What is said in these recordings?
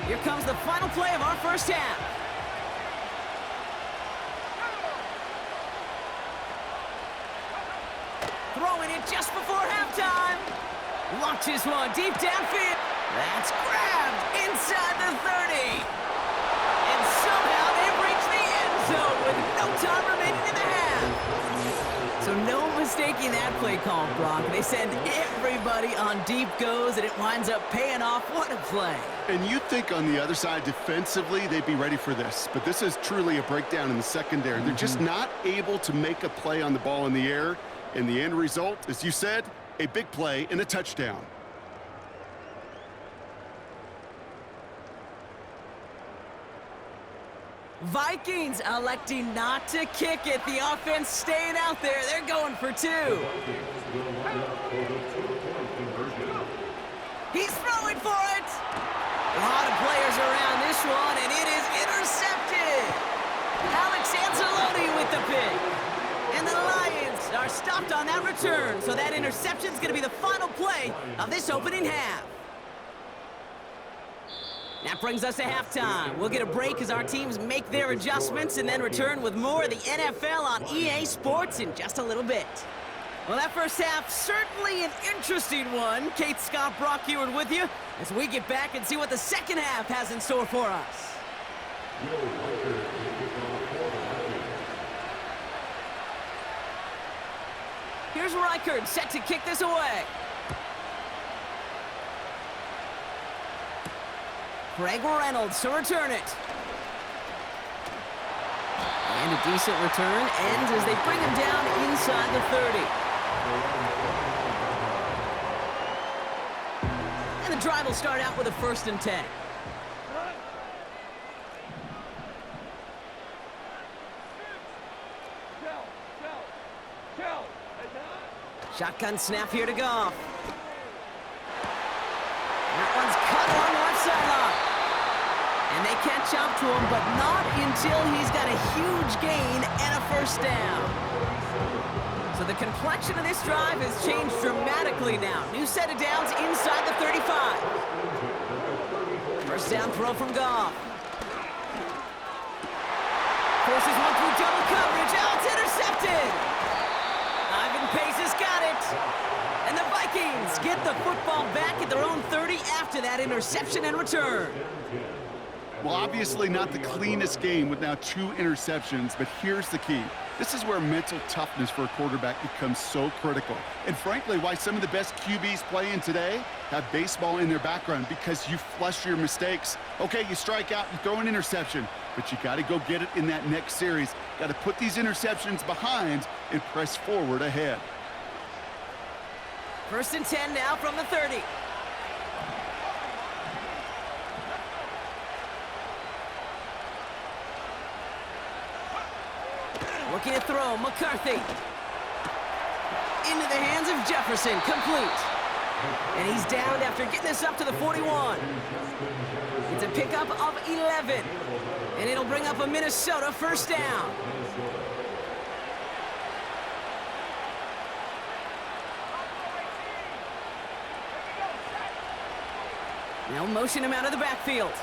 Here comes the final play of our first half. Throwing it just before halftime. Launches one deep downfield. That's grabbed inside the 30. And somehow they've reached the end zone with no time remaining in the half. So no mistaking that play call, Brock. They send everybody on deep goes, and it winds up paying off. What a play. And you'd think on the other side, defensively, they'd be ready for this. But this is truly a breakdown in the secondary. They're just not able to make a play on the ball in the air. And the end result, as you said, a big play and a touchdown. Vikings electing not to kick it. The offense staying out there. They're going for two. He's throwing for it. A lot of players around this one, and it is intercepted. Alex Anzalone with the pick. And the Lions are stopped on that return, so that interception is going to be the final play of this opening half. That brings us to halftime. We'll get a break as our teams make their adjustments and then return with more of the NFL on EA Sports in just a little bit. Well, that first half, certainly an interesting one. Kate, Scott, Brock Ewart with you as we get back and see what the second half has in store for us. Here's Reichard set to kick this away. Greg Reynolds to return it. And a decent return ends as they bring him down inside the 30. And the drive will start out with a 1st and 10. Shotgun snap here to Goff. That one's cut on the left sideline. And they catch up to him, but not until he's got a huge gain and a 1st down. So the complexion of this drive has changed dramatically now. New set of downs inside the 35. 1st down throw from Goff. Forces one through double coverage. Oh, it's intercepted. Ivan Pace has got it. And the Vikings get the football back at their own 30 after that interception and return. Well, obviously not the cleanest game with now 2 interceptions, but here's the key. This is where mental toughness for a quarterback becomes so critical. And frankly, why some of the best QBs playing today have baseball in their background, because you flush your mistakes. Okay, you strike out, you throw an interception, but you got to go get it in that next series. Got to put these interceptions behind and press forward ahead. 1st and 10 now from the 30. Looking to throw, McCarthy. Into the hands of Jefferson, complete. And he's downed after getting this up to the 41. It's a pickup of 11. And it'll bring up a Minnesota 1st down. Now motion him out of the backfield.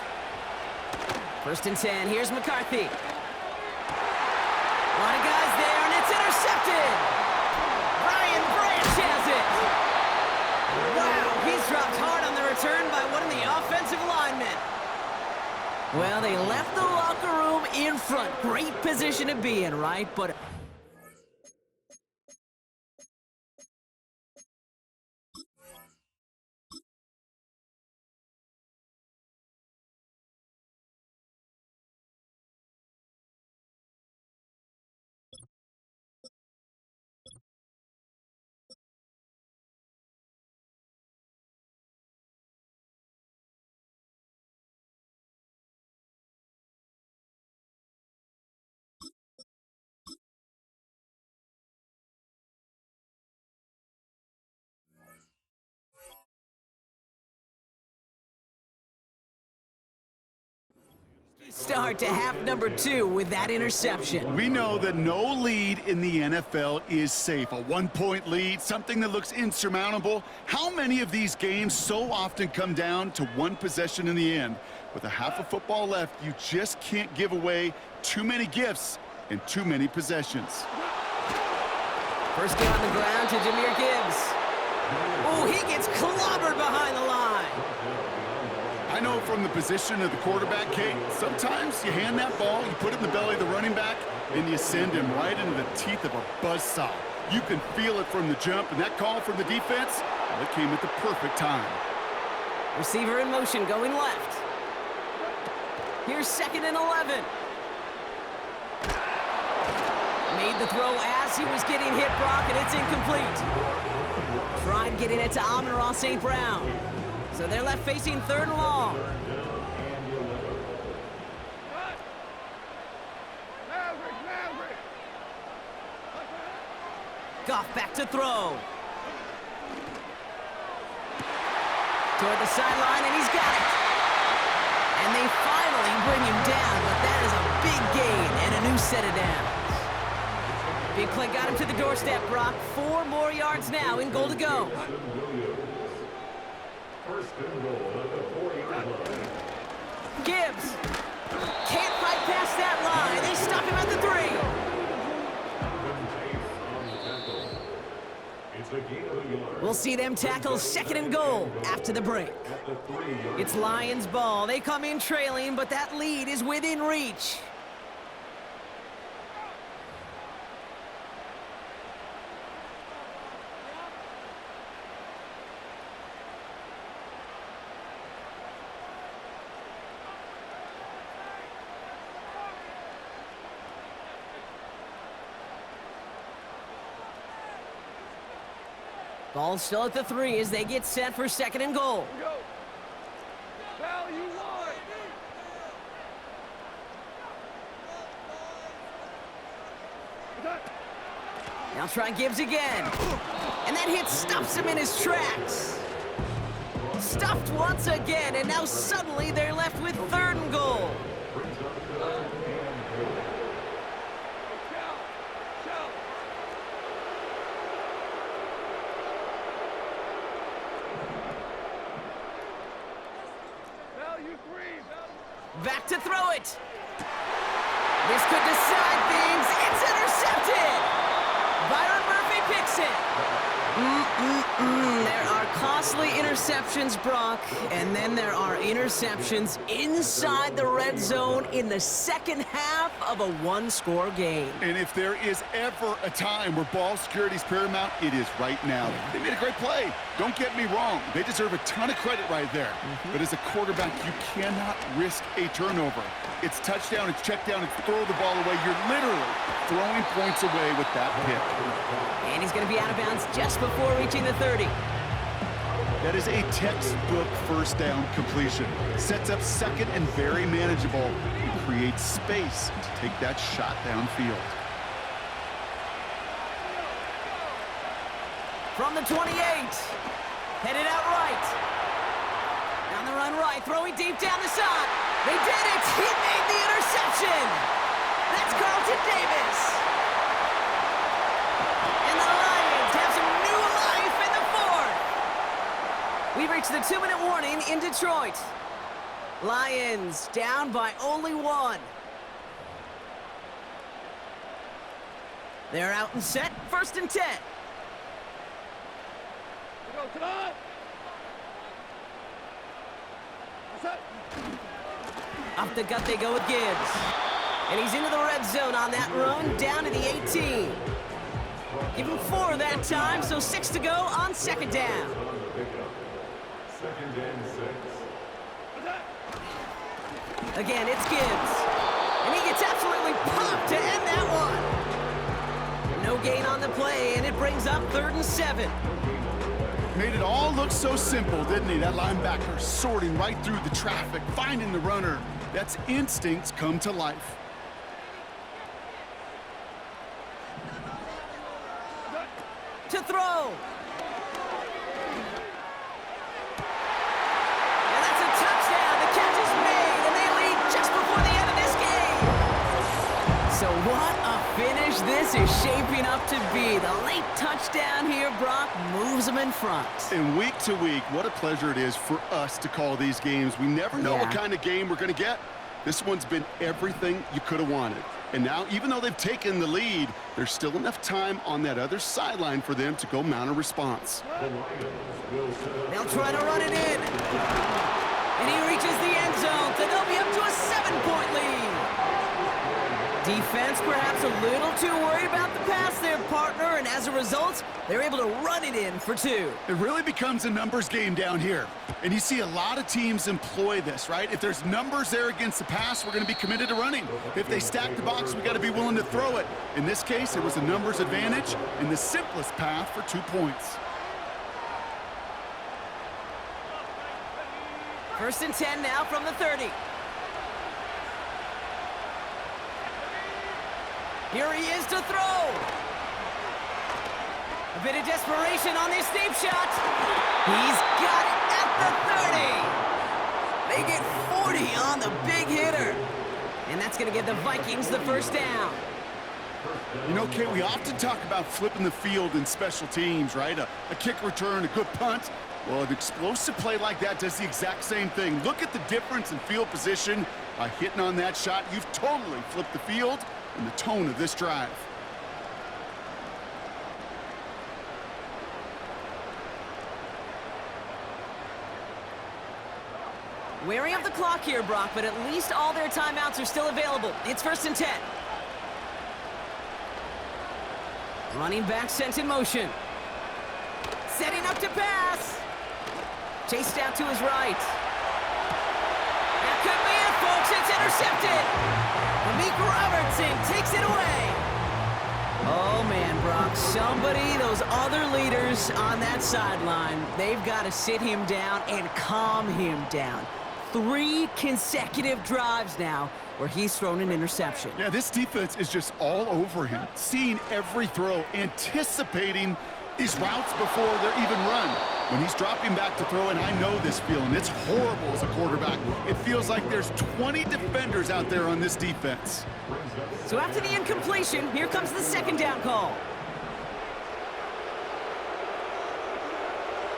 1st and 10, here's McCarthy. A lot of guys there, and it's intercepted. Brian Branch has it. Wow, he's dropped hard on the return by one of the offensive linemen. Well, they left the locker room in front. Great position to be in, right? But start to half number 2 with that interception. We know that no lead in the NFL is safe. A 1-point lead, something that looks insurmountable. How many of these games so often come down to one possession in the end? With a half of football left, you just can't give away too many gifts and too many possessions. First get on the ground to Jahmyr Gibbs. Oh, he gets clobbered behind the line. I know from the position of the quarterback, Kate, sometimes you hand that ball, you put it in the belly of the running back, and you send him right into the teeth of a buzzsaw. You can feel it from the jump, and that call from the defense, well, it came at the perfect time. Receiver in motion going left. Here's 2nd and 11. Made the throw as he was getting hit, Brock, and it's incomplete. Tried getting it to Amon-Ra St. Brown. So they're left facing 3rd and long. Goff back to throw. Toward the sideline, and he's got it. And they finally bring him down, but that is a big gain and a new set of downs. Big play got him to the doorstep, Brock. 4 more yards now in goal to go. Gibbs can't fight past that line. They stop him at the 3. We'll see them tackle 2nd and goal after the break. It's Lions ball. They come in trailing, but that lead is within reach. Ball still at the 3 as they get set for 2nd and goal. Now try Gibbs again. And that hit stops him in his tracks. Stuffed once again, and now suddenly they're left with 3rd and goal. Back to throw it. This could decide things. It's intercepted. Byron Murphy picks it. There are costly interceptions, Brock, and then there are interceptions inside the red zone in the second half of a 1-score game. And if there is ever a time where ball security is paramount, it is right now. They made a great play. Don't get me wrong. They deserve a ton of credit right there. But as a quarterback, you cannot risk a turnover. It's touchdown, it's check down, it's throw the ball away. You're literally throwing points away with that pick. And he's going to be out of bounds just before reaching the 30. That is a textbook first down completion. Sets up 2nd and very manageable and creates space to take that shot downfield. From the 28, headed out right. Down the run right, throwing deep down the side. They did it! He made the interception! That's Carlton Davis. And the Lions have some new life in the 4th. We've reached the 2-minute warning in Detroit. Lions down by only 1. They're out and set, 1st and 10. Up the gut they go with Gibbs. And he's into the red zone on that run, down to the 18. Give him 4 that time, so 6 to go on 2nd down. Again, it's Gibbs. And he gets absolutely popped to end that one. No gain on the play, and it brings up 3rd and 7. Made it all look so simple, didn't he? That linebacker sorting right through the traffic, finding the runner. That's instincts come to life. To throw. And that's a touchdown. The catch is made, and they lead just before the end of this game. So what a finish this is shaping up to be. The late touchdown here, Brock, moves them in front. And week to week, what a pleasure it is for us to call these games. We never know what kind of game we're going to get. This one's been everything you could have wanted. And now, even though they've taken the lead, there's still enough time on that other sideline for them to go mount a response. They'll try to run it in. And he reaches the end zone, so they'll be up to a 7-point lead. Defense perhaps a little too worried about the pass there, partner, and as a result, they're able to run it in for 2. It really becomes a numbers game down here. And you see a lot of teams employ this, right? If there's numbers there against the pass, we're going to be committed to running. If they stack the box, we got to be willing to throw it. In this case, it was a numbers advantage and the simplest path for 2 points. 1st and 10 now from the 30. Here he is to throw. A bit of desperation on this deep shot. He's got it at the 30. They get 40 on the big hitter. And that's going to give the Vikings the 1st down. You know, Kate, we often talk about flipping the field in special teams, right? A kick return, a good punt. Well, an explosive play like that does the exact same thing. Look at the difference in field position. By hitting on that shot, you've totally flipped the field and the tone of this drive. Wary of the clock here, Brock, but at least all their timeouts are still available. It's 1st and 10. Running back sent in motion. Setting up to pass. Chased out to his right. That could be it, folks. It's intercepted. Meek Robertson takes it away. Oh, man, Brock. Somebody, those other leaders on that sideline, they've got to sit him down and calm him down. 3 consecutive drives now where he's thrown an interception. Yeah, this defense is just all over him, seeing every throw, anticipating these routes before they're even run. When he's dropping back to throw, and I know this feeling, it's horrible as a quarterback. It feels like there's 20 defenders out there on this defense. So after the incompletion, here comes the 2nd down call.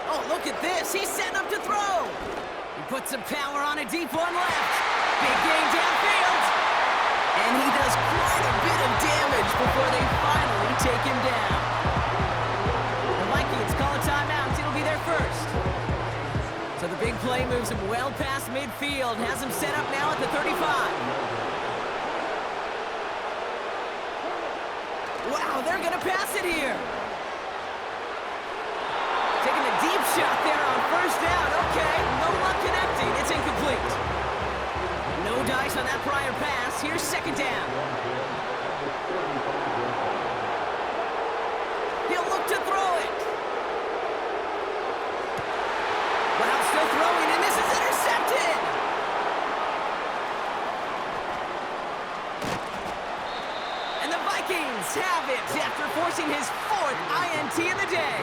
Oh, look at this. He's setting up to throw. He puts some power on a deep one left. Big gain downfield. And he does quite a bit of damage before they finally take him down. The Vikings call a timeout. It'll be their 1st. So the big play moves him well past midfield. Has him set up now at the 35. Wow, they're going to pass it here. Taking a deep shot there on 1st down. Okay, no luck connecting. It's incomplete. No dice on that prior pass. Here's 2nd down. He'll look to throw it. Wow, still throwing, and this is intercepted. And the Vikings have it after forcing his 4th INT of the day.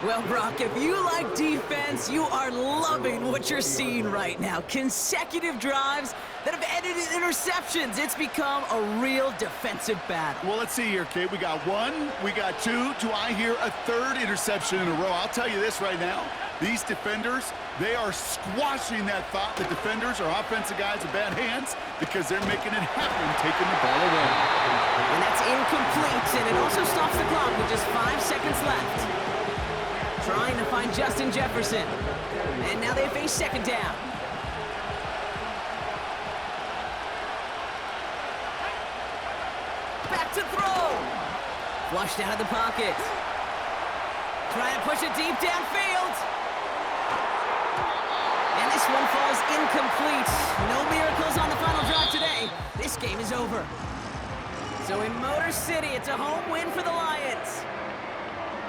Well, Brock, if you like defense, you are loving what you're seeing right now. Consecutive drives that have ended in interceptions. It's become a real defensive battle. Well, let's see here, Kate. We got 1, we got 2. Do I hear a 3rd interception in a row? I'll tell you this right now. These defenders, they are squashing that thought that defenders are offensive guys with bad hands because they're making it happen, taking the ball away. And that's incomplete, and it also stops the clock with just 5 seconds left. Trying to find Justin Jefferson. And now they face 2nd down. Back to throw. Flushed out of the pocket. Trying to push it deep downfield. And this one falls incomplete. No miracles on the final drive today. This game is over. So in Motor City, it's a home win for the Lions.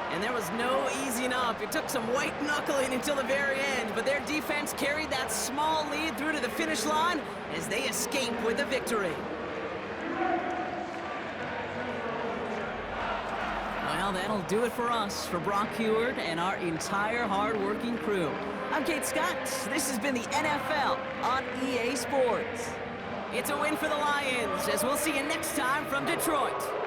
And there was no easing up. It took some white knuckling until the very end, but their defense carried that small lead through to the finish line as they escape with a victory. Well, that'll do it for us, for Brock Heward and our entire hard-working crew. I'm Kate Scott. This has been the NFL on EA Sports. It's a win for the Lions, as we'll see you next time from Detroit.